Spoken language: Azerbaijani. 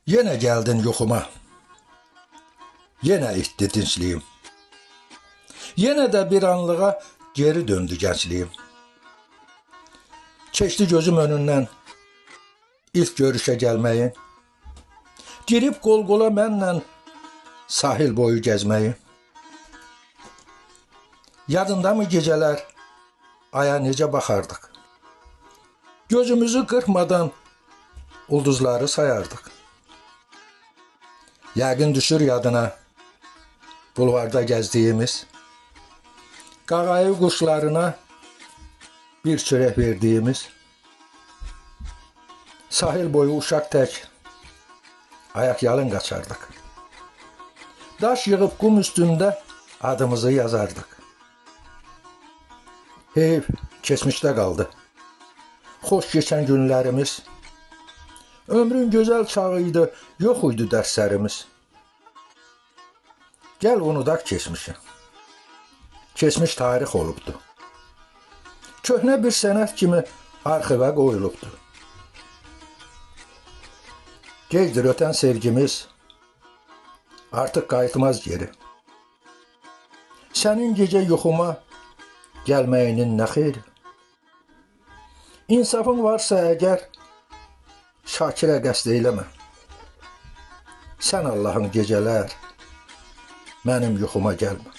Yine geldin yuxuma, yine itti dincliyim. Yine de bir anlığa geri döndü gençliğim. Keçdi gözüm önünden ilk görüşe gelmeyi. Girip kol kola mənlə sahil boyu gezmeyi. Yadında mı geceler aya necə baxardıq? Gözümüzü kırpmadan ulduzları sayardık. Yəqin düşür yadına bulvarda gezdiğimiz, qağayı kuşlarına bir çörək verdiğimiz, sahil boyu uşaq tək ayak yalın qaçardıq. Daş yığıb kum üstünde adımızı yazardık. Heyf keçmişdə qaldı. Xoş geçen günlerimiz. Ömrün güzel çağıydı, yok uydu dərslərimiz. Gel unudaq keçmişi. Keçmiş tarix olubdu. Köhnə bir sənət kimi arxivə qoyulubdu. Gecdir ötən sevgimiz, artıq qayıtmaz geri. Sənin gecə yuxuma gəlməyinin nə xeyri? İnsafın varsa əgər, Şakirə qəsd eyləmə. Sən Allahın gecələr mənim yuxuma gəlmə.